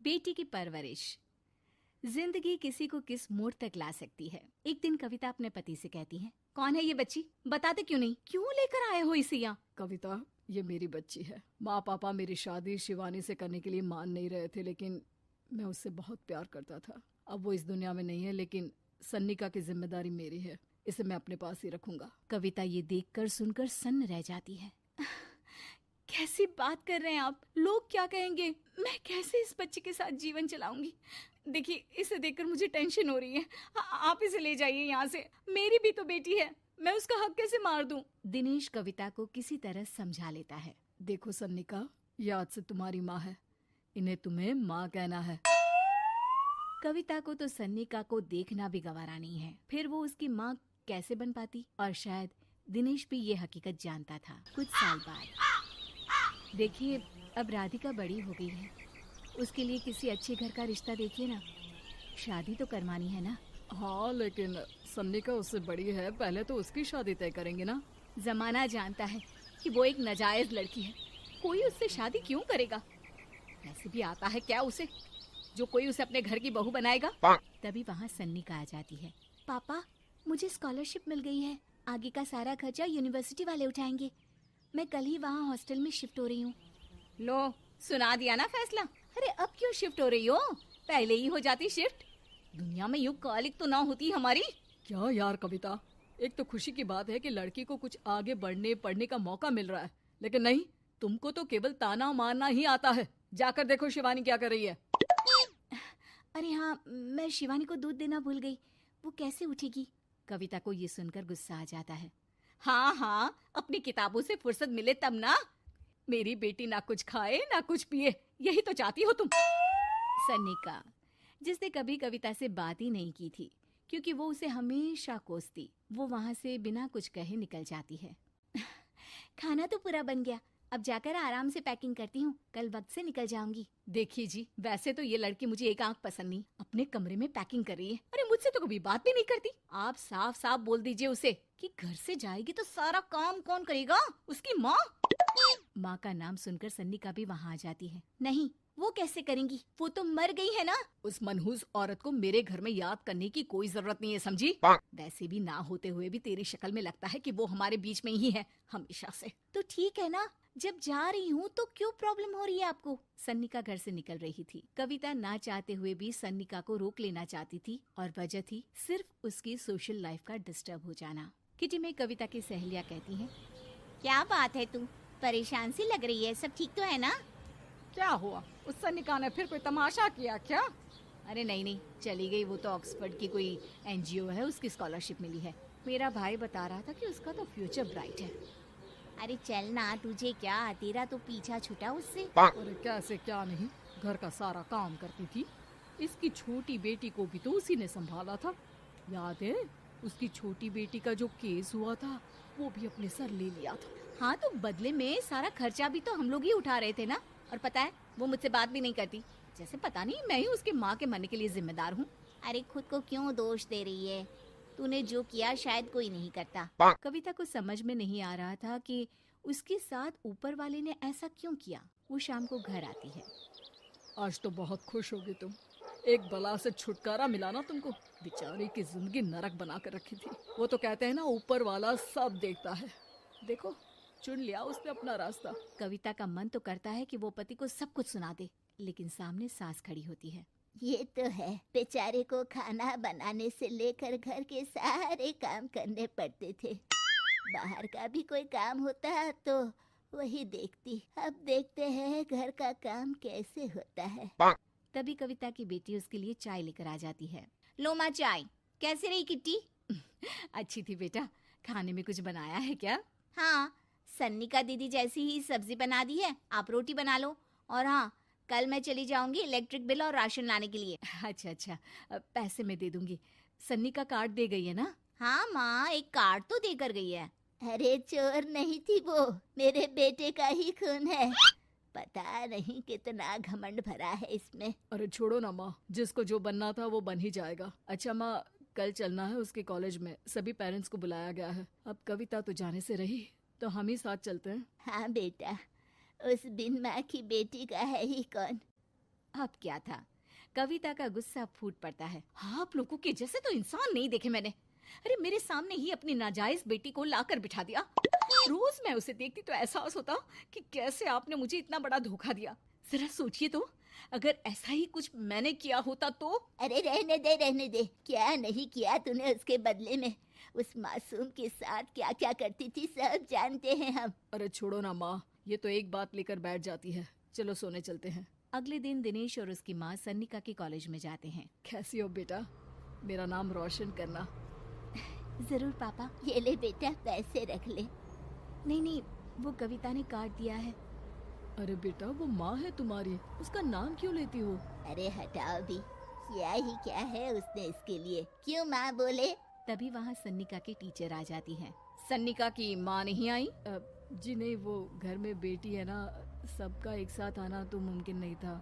बेटी की परवरिश। जिंदगी किसी को किस मोड़ तक ला सकती है। एक दिन कविता अपने पति से कहती है, कौन है ये बच्ची, बताते क्यों नहीं, क्यों लेकर आए हो इसे यहाँ? कविता, ये मेरी बच्ची है। माँ पापा मेरी शादी शिवानी से करने के लिए मान नहीं रहे थे, लेकिन मैं उससे बहुत प्यार करता था। अब वो इस दुनिया में नहीं है, लेकिन सन्निका की जिम्मेदारी मेरी है। इसे मैं अपने पास ही रखूंगा। कविता ये देखकर सुनकर सन्न रह जाती है। कैसी बात कर रहे हैं आप? लोग क्या कहेंगे? मैं कैसे इस बच्चे के साथ जीवन चलाऊंगी? देखिए, इसे देखकर मुझे टेंशन हो रही है। आप इसे ले जाइए यहाँ से। मेरी भी तो बेटी है, मैं उसका हक कैसे मार दूं? दिनेश कविता को किसी तरह समझा लेता है। देखो सन्निका, ये आज से तुम्हारी माँ है, इन्हें तुम्हें माँ कहना है। कविता को तो सन्निका को देखना भी गवारा नहीं है, फिर वो उसकी माँ कैसे बन पाती? और शायद दिनेश भी ये हकीकत जानता था। कुछ साल बाद देखिए, अब राधिका बड़ी हो गई है, उसके लिए किसी अच्छे घर का रिश्ता देखिए ना। शादी तो करवानी है ना? हाँ, लेकिन सन्निका उससे बड़ी है, पहले तो उसकी शादी तय करेंगे ना। जमाना जानता है कि वो एक नाजायज लड़की है, कोई उससे शादी क्यों करेगा? ऐसे भी आता है क्या उसे, जो कोई उसे अपने घर की बहू बनाएगा? तभी वहाँ सन्निका आ जाती है। पापा, मुझे स्कॉलरशिप मिल गई है, आगे का सारा खर्चा यूनिवर्सिटी वाले उठाएंगे। मैं कल ही वहाँ हॉस्टल में शिफ्ट हो रही हूँ। लो, सुना दिया ना फैसला। अरे अब क्यों शिफ्ट हो रही हो? पहले ही हो जाती शिफ्ट। दुनिया में यूं कालिक तो ना होती हमारी। क्या यार कविता, एक तो खुशी की बात है कि लड़की को कुछ आगे बढ़ने पढ़ने का मौका मिल रहा है, लेकिन नहीं, तुमको तो केवल ताना मारना ही आता है। जाकर देखो शिवानी क्या कर रही है। अरे हाँ, मैं शिवानी को दूध देना भूल गई, वो कैसे उठेगी? कविता को ये सुनकर गुस्सा आ जाता है। हाँ हाँ, अपनी किताबों से फुर्सत मिले तब ना। मेरी बेटी ना कुछ खाए ना कुछ पिए, यही तो चाहती हो तुम। सन्निका, जिसने कभी कविता से बात ही नहीं की थी, क्योंकि वो उसे हमेशा कोसती, वो वहाँ से बिना कुछ कहे निकल जाती है। खाना तो पूरा बन गया, अब जाकर आराम से पैकिंग करती हूँ, कल वक्त से निकल जाऊंगी। देखिए जी, वैसे तो ये लड़की मुझे एक आंख पसंद नहीं, अपने कमरे में पैकिंग कर रही है। अरे मुझसे तो कभी बात भी नहीं करती। आप साफ साफ बोल दीजिए उसे कि घर से जाएगी तो सारा काम कौन करेगा? उसकी माँ। माँ का नाम सुनकर सन्निका भी वहाँ आ जाती है। नहीं, वो कैसे करेंगी, वो तो मर गई है ना। उस मनहूस औरत को मेरे घर में याद करने की कोई जरूरत नहीं है, समझी? वैसे भी ना होते हुए भी तेरी शक्ल में लगता है कि वो हमारे बीच में ही है हमेशा से। तो ठीक है ना, जब जा रही हूँ तो क्यों प्रॉब्लम हो रही है आपको? सन्निका घर से निकल रही थी। कविता ना चाहते हुए भी सन्निका को रोक लेना चाहती थी, और वजह थी सिर्फ उसकी सोशल लाइफ का डिस्टर्ब हो जाना। किटी में कविता की सहेलियाँ कहती हैं, क्या बात है, तू परेशान सी लग रही है, सब ठीक तो है ना? क्या हुआ, उस सन्निका ने फिर कोई तमाशा किया क्या? अरे नहीं नहीं, चली गई, वो तो ऑक्सफोर्ड की कोई NGO है, उसकी स्कॉलरशिप मिली है। मेरा भाई बता रहा था कि उसका तो फ्यूचर ब्राइट है। अरे चल ना, तुझे क्या, तेरा तो पीछा छूटा उससे। अरे कैसे क्या नहीं, घर का सारा काम करती थी। इसकी छोटी बेटी को भी तो उसी ने संभाला था, याद है? उसकी छोटी बेटी का जो केस हुआ था, वो भी अपने सर ले लिया था। हाँ, तो बदले में सारा खर्चा भी तो हम लोग ही उठा रहे थे ना। और पता है, वो मुझसे बात भी नहीं करती, जैसे पता नहीं मैं ही उसके माँ के मरने के लिए जिम्मेदार हूँ। अरे खुद को क्यों दोष दे रही है? तूने जो किया शायद कोई नहीं करता। कविता को समझ में नहीं आ रहा था कि उसके साथ ऊपर वाले ने ऐसा क्यों किया। वो शाम को घर आती है। आज तो बहुत खुश होगी तुम, एक बला से छुटकारा मिला ना तुमको। बेचारी की जिंदगी नरक बना कर रखी थी। वो तो कहते हैं ना, ऊपर वाला सब देखता है। देखो, चुन लिया उसने अपना रास्ता। कविता का मन तो करता है कि वो पति को सब कुछ सुना दे, लेकिन सामने सास खड़ी होती है। ये तो है, बेचारे को खाना बनाने से लेकर घर के सारे काम करने पड़ते थे। बाहर का भी कोई काम होता तो वही देखती। अब देखते हैं घर का काम कैसे होता है। तभी कविता की बेटी उसके लिए चाय लेकर आ जाती है। लो माँ चाय, कैसी रही किट्टी? अच्छी थी बेटा, खाने में कुछ बनाया है क्या? हाँ, सन्निका दीदी जैसी ही सब्जी बना दी है, आप रोटी बना लो। और हाँ, कल मैं चली जाऊंगी इलेक्ट्रिक बिल और राशन लाने के लिए। अच्छा अच्छा, पैसे मैं दे दूंगी। सन्नी का कार्ड दे गई है ना? हाँ माँ, एक कार्ड तो देकर गई है। अरे चोर नहीं थी वो, मेरे बेटे का ही खून है। पता नहीं कितना घमंड भरा है इसमें। अरे छोड़ो ना माँ, जिसको जो बनना था वो बन ही जाएगा। अच्छा माँ, कल चलना है उसके कॉलेज में, सभी पेरेंट्स को बुलाया गया है। अब कविता तो जाने से रही, तो हम ही साथ चलते हैं। हाँ बेटा, उस बिन माँ की बेटी का है ही कौन। अब क्या था, कविता का गुस्सा फूट पड़ता है। आप लोगों के जैसे तो इंसान नहीं देखे मैंने। अरे मेरे सामने ही अपनी नाजायज बेटी को लाकर बिठा दिया। रोज मैं उसे देखती तो एहसास होता कि कैसे आपने मुझे इतना बड़ा धोखा दिया। जरा सोचिए तो, अगर ऐसा ही कुछ मैंने किया होता तो। अरे रहने दे, क्या नहीं किया तूने उसके बदले में। उस मासूम के साथ क्या क्या करती थी सब जानते हैं हम। अरे छोड़ो ना माँ, ये तो एक बात लेकर बैठ जाती है। चलो सोने चलते हैं। अगले दिन दिनेश और उसकी माँ सन्निका के कॉलेज में जाते हैं। कैसी हो बेटा, मेरा नाम रोशन करना। जरूर पापा, ये ले बेटा पैसे रख ले। नहीं, वो कविता ने काट दिया है। अरे बेटा, वो माँ है तुम्हारी, उसका नाम क्यों लेती हो? अरे हटाओ भी, क्या ही क्या है उसने इसके लिए, क्यों माँ बोले। तभी वहाँ सन्निका की टीचर आ जाती हैं। सन्निका की माँ नहीं आई? जी नहीं, वो घर में बेटी है ना, सबका एक साथ आना तो मुमकिन नहीं था।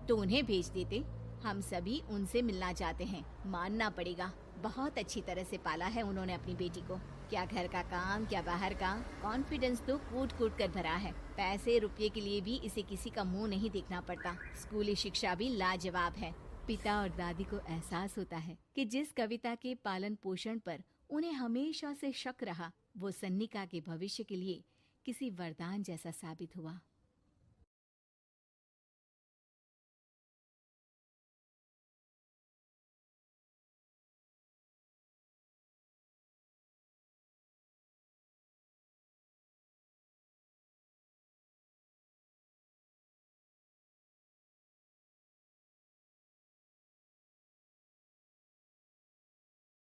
तो उन्हें भेज देते, हम सभी उनसे मिलना चाहते हैं। मानना पड़ेगा, बहुत अच्छी तरह से पाला है उन्होंने अपनी बेटी को। क्या घर का काम, क्या बाहर का, कॉन्फिडेंस तो कूट कूट कर भरा है। पैसे रुपये के लिए भी इसे किसी का मुंह नहीं देखना पड़ता। स्कूली शिक्षा भी लाजवाब है। पिता और दादी को एहसास होता है कि जिस कविता के पालन पोषण पर उन्हें हमेशा से शक रहा, वो सन्निका के भविष्य के लिए किसी वरदान जैसा साबित हुआ।